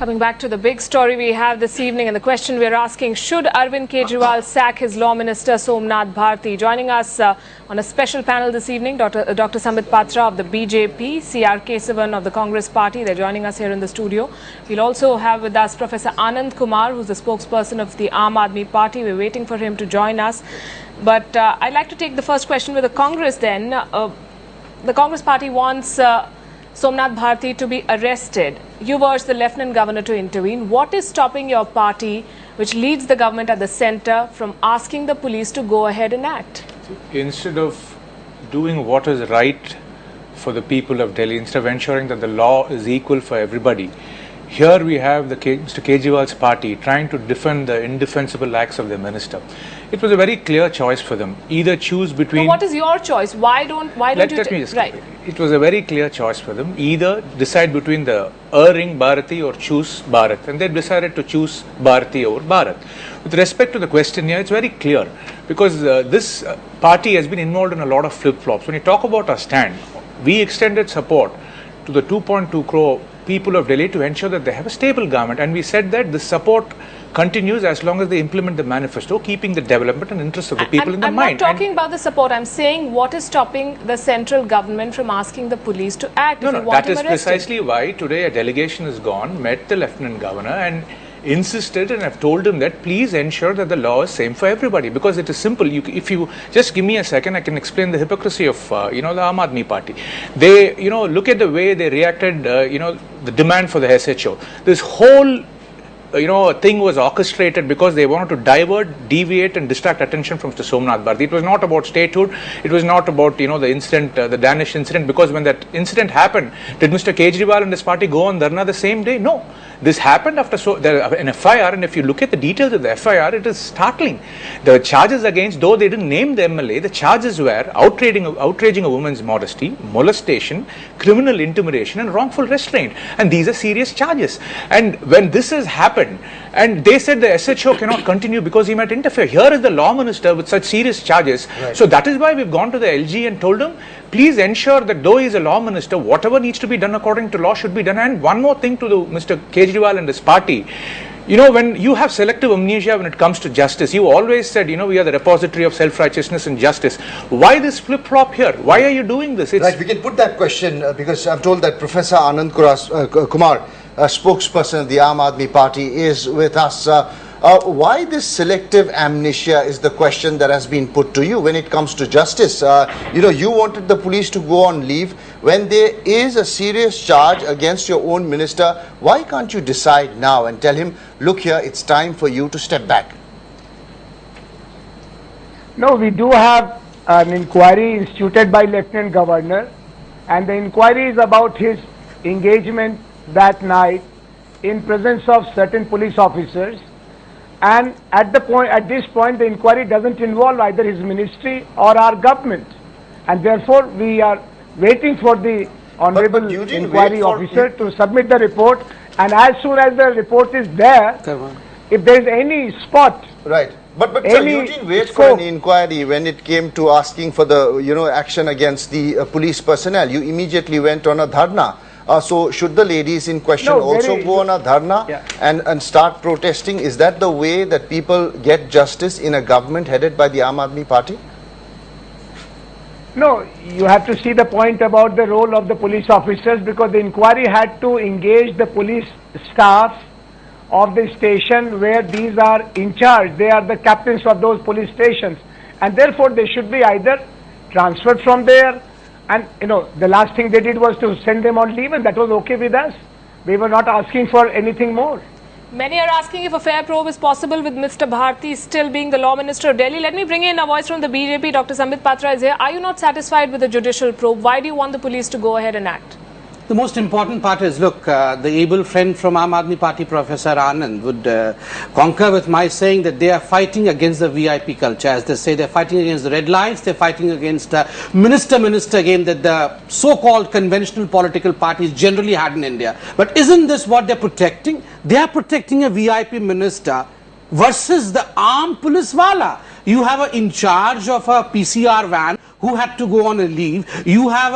Coming back to the big story we have this evening, and the question we are asking, should Arvind Kejriwal sack his Law Minister Somnath Bharti? Joining us on a special panel this evening, Dr. Somnath Bharti of the BJP, C.R.Kesavan of the Congress Party. They're joining us here in the studio. We'll also have with us Professor Anand Kumar, who's the spokesperson of the Aam Aadmi Party. We're waiting for him to join us. But I'd like to take the first question with the Congress then. The Congress Party wants Somnath Bharti to be arrested. You've urged the Lieutenant Governor to intervene. What is stopping your party, which leads the government at the centre, from asking the police to go ahead and act? Instead of doing what is right for the people of Delhi, instead of ensuring that the law is equal for everybody, here we have Mr. Kejriwal's party trying to defend the indefensible acts of the minister. It was a very clear choice for them. Either choose between... So what is your choice? Why don't you... Let me just... Right. It was a very clear choice for them. Either decide between the erring Bharati or choose Bharat. And they decided to choose Bharati over Bharat. With respect to the question here, it's very clear. Because this party has been involved in a lot of flip-flops. When you talk about our stand, we extended support to the 2.2 crore people of Delhi to ensure that they have a stable government, and we said that the support continues as long as they implement the manifesto, keeping the development and interests of the people in the mind. I'm not talking about the support. I'm saying what is stopping the central government from asking the police to act. No, that is precisely why today a delegation has gone, met the Lieutenant Governor and insisted, and I've told him that please ensure that the law is same for everybody, because it is simple. If you just give me a second, I can explain the hypocrisy of the Aam Aadmi Party. They look at the way they reacted, the demand for the SHO. This whole thing was orchestrated because they wanted to divert, deviate and distract attention from Mr. Somnath Bharti. It was not about statehood. It was not about, the incident, the Danish incident, because when that incident happened, did Mr. Kejriwal and his party go on Dharna the same day? No. This happened after an FIR, and if you look at the details of the FIR, it is startling. The charges against, though they didn't name the MLA, the charges were outraging a woman's modesty, molestation, criminal intimidation and wrongful restraint. And these are serious charges. And when this has happened, and they said the SHO cannot continue because he might interfere. Here is the law minister with such serious charges. Right. So that is why we've gone to the LG and told him, please ensure that though he is a law minister, whatever needs to be done according to law should be done. And one more thing to Mr. Kejriwal and his party. When you have selective amnesia when it comes to justice, you always said, we are the repository of self-righteousness and justice. Why this flip-flop here? Why are you doing this? Right, we can put that question because I'm told that Professor Anand Kumar, spokesperson of the Aam Aadmi Party, is with us. Why this selective amnesia is the question that has been put to you when it comes to justice. You wanted the police to go on leave. When there is a serious charge against your own minister, why can't you decide now and tell him, look here, it's time for you to step back? No, we do have an inquiry instituted by Lieutenant Governor, and the inquiry is about his engagement that night in presence of certain police officers. And at this point, the inquiry doesn't involve either his ministry or our government. And therefore, we are waiting for the Honorable Inquiry Officer to submit the report. And as soon as the report is there, if there is any spot... Right. But sir, you didn't wait for an inquiry when it came to asking for the, action against the police personnel. You immediately went on a dharna. So should the ladies in question also go on a dharna and start protesting? Is that the way that people get justice in a government headed by the Aam Aadmi Party? No, you have to see the point about the role of the police officers, because the inquiry had to engage the police staff of the station where these are in charge. They are the captains of those police stations, and therefore they should be either transferred from there. And the last thing they did was to send them on leave, and that was okay with us. We were not asking for anything more. Many are asking if a fair probe is possible with Mr. Bharti still being the Law Minister of Delhi. Let me bring in a voice from the BJP. Dr. Somnath Bharti is here. Are you not satisfied with the judicial probe? Why do you want the police to go ahead and act? The most important part is, look, the able friend from Aam Aadmi Party, Professor Anand, would concur with my saying that they are fighting against the VIP culture. As they say, they're fighting against the red lines, they're fighting against the minister game that the so-called conventional political parties generally had in India. But isn't this what they're protecting? They are protecting a VIP minister versus the armed police wala. You have in charge of a PCR van who had to go on a leave. You have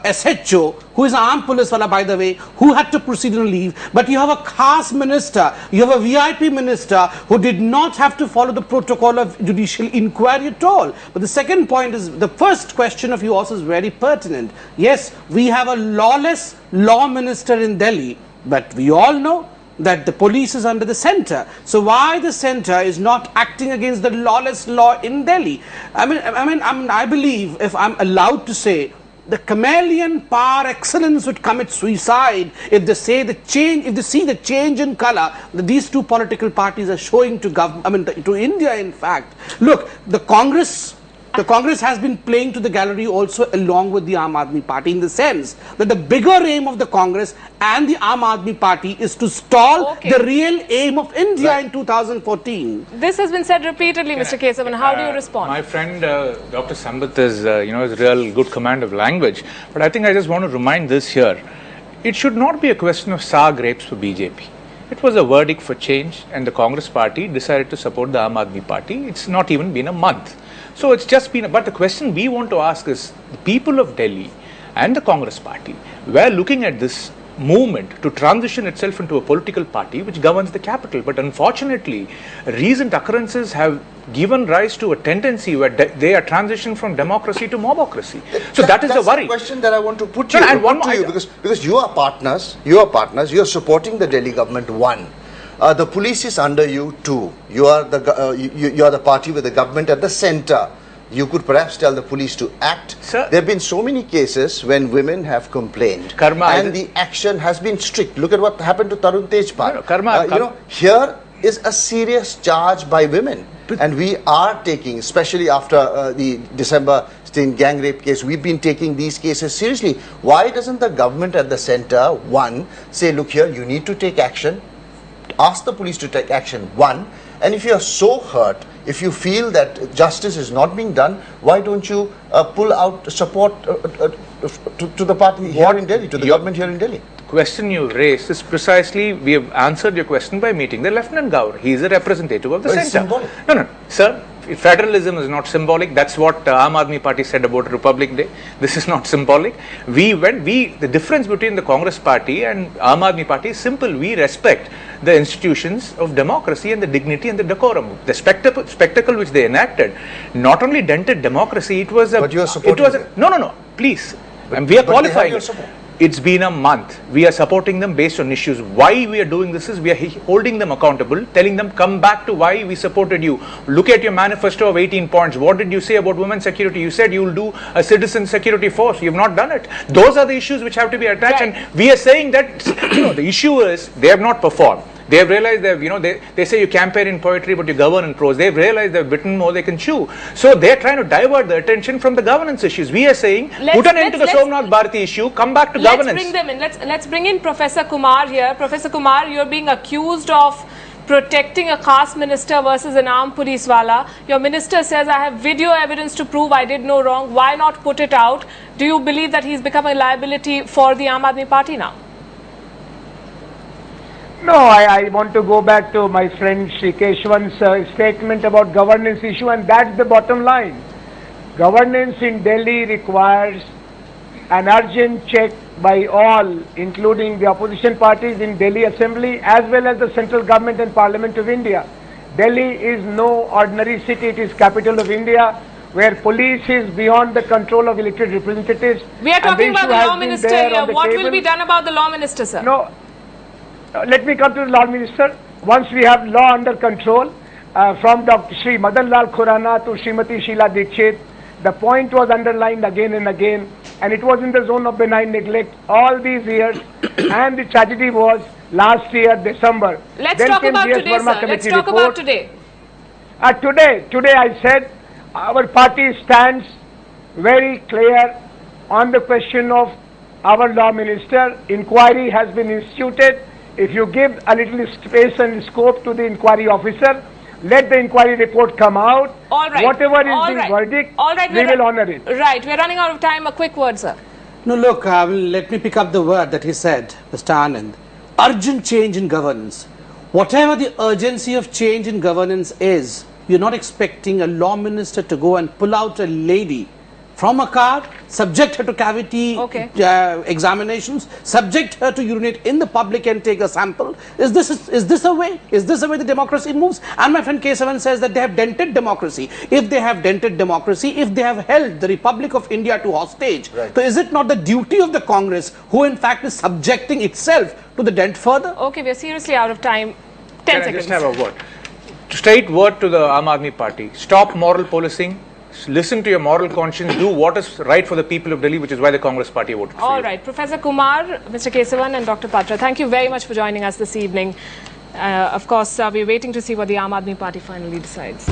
a SHO, who is an armed police wala, by the way, who had to proceed on leave. But you have a khas minister, you have a VIP minister who did not have to follow the protocol of judicial inquiry at all. But the second point is, the first question of you also is very pertinent. Yes, we have a lawless law minister in Delhi, but we all know that the police is under the centre. So why the centre is not acting against the lawless law in Delhi? I believe, if I'm allowed to say, the chameleon par excellence would commit suicide if they say the change, if they see the change in colour that these two political parties are showing to to India. In fact, look, the Congress has been playing to the gallery also along with the Aam Aadmi Party, in the sense that the bigger aim of the Congress and the Aam Aadmi Party is to stall the real aim of India in 2014. This has been said repeatedly, Mr. Kesavan. How do you respond? My friend Dr. Sambat is, has real good command of language. But I think I just want to remind this here. It should not be a question of sour grapes for BJP. It was a verdict for change, and the Congress Party decided to support the Aam Aadmi Party. It's not even been a month. So it's just been, but the question we want to ask is, the people of Delhi and the Congress Party were looking at this movement to transition itself into a political party which governs the capital. But unfortunately, recent occurrences have given rise to a tendency where they are transitioning from democracy to mobocracy. So that is the worry. That's the question that I want to put to you, because you are partners, you are supporting the Delhi government, one. The police is under you, too. You are the party with the government at the centre. You could perhaps tell the police to act. Sir, there have been so many cases when women have complained, and the action has been strict. Look at what happened to Tarun Tejpal. Here is a serious charge by women, and we are taking, especially after the December gang rape case, we've been taking these cases seriously. Why doesn't the government at the centre, one, say, look here, you need to take action? Ask the police to take action, one. And if you are so hurt, if you feel that justice is not being done, why don't you pull out support to the party here in Delhi, to the government here in Delhi? The question you raised is precisely, we have answered your question by meeting the Lieutenant Governor. He is a representative of the centre. No, sir. Federalism is not symbolic. That's what Aam Aadmi Party said about Republic Day. This is not symbolic. The difference between the Congress Party and Aam Aadmi Party is simple. We respect the institutions of democracy and the dignity and the decorum. The spectacle which they enacted not only dented democracy, it was a... But you are supporting No, please. We are qualifying it. It's been a month. We are supporting them based on issues. Why we are doing this is we are holding them accountable, telling them, come back to why we supported you. Look at your manifesto of 18 points. What did you say about women's security? You said you will do a citizen security force. You have not done it. Those are the issues which have to be addressed. Right. And we are saying that the issue is they have not performed. They have realized that, they say you campaign in poetry but you govern in prose. They've realized they've bitten more they can chew. So they're trying to divert the attention from the governance issues. We are saying, put an end to the Somnath Bharti issue, come back to governance. Let's bring them in. Let's bring in Professor Kumar here. Professor Kumar, you're being accused of protecting a caste minister versus an armed police wala. Your minister says, I have video evidence to prove I did no wrong. Why not put it out? Do you believe that he's become a liability for the Aam Aadmi Party now? No, I want to go back to my friend C.R.Kesavan's statement about governance issue, and that's the bottom line. Governance in Delhi requires an urgent check by all, including the opposition parties in Delhi Assembly as well as the central government and Parliament of India. Delhi is no ordinary city, it is capital of India, where police is beyond the control of elected representatives. We are talking about the law minister here. What will be done about the law minister, sir? No. Let me come to the law minister. Once we have law under control, from Dr. Shri Madan Lal Khurana to Srimati Sheila Dikshit, the point was underlined again and again, and it was in the zone of benign neglect all these years, and the tragedy was last year, December. Let's talk about today, sir. Let's talk about today. Today I said our party stands very clear on the question of our law minister. Inquiry has been instituted. If you give a little space and scope to the inquiry officer, let the inquiry report come out. All right. Whatever is the verdict, we will honor it. Right. We're running out of time. A quick word, sir. No, look, let me pick up the word that he said, Mr. Anand. Urgent change in governance. Whatever the urgency of change in governance is, you're not expecting a law minister to go and pull out a lady from a car, subject her to cavity examinations, subject her to urinate in the public and take a sample. Is this a way? Is this the way the democracy moves? And my friend Kesavan says that they have dented democracy. If they have dented democracy, if they have held the Republic of India to hostage, so is it not the duty of the Congress, who in fact is subjecting itself to the dent further? Okay, we are seriously out of time. 10 seconds. I just have a word? Straight word to the Aam Aadmi Party. Stop moral policing. Listen to your moral conscience. Do what is right for the people of Delhi, which is why the Congress Party voted for you. All right. Professor Kumar, Mr. Kesavan and Dr. Patra, thank you very much for joining us this evening. Of course, we're waiting to see what the Aam Aadmi Party finally decides.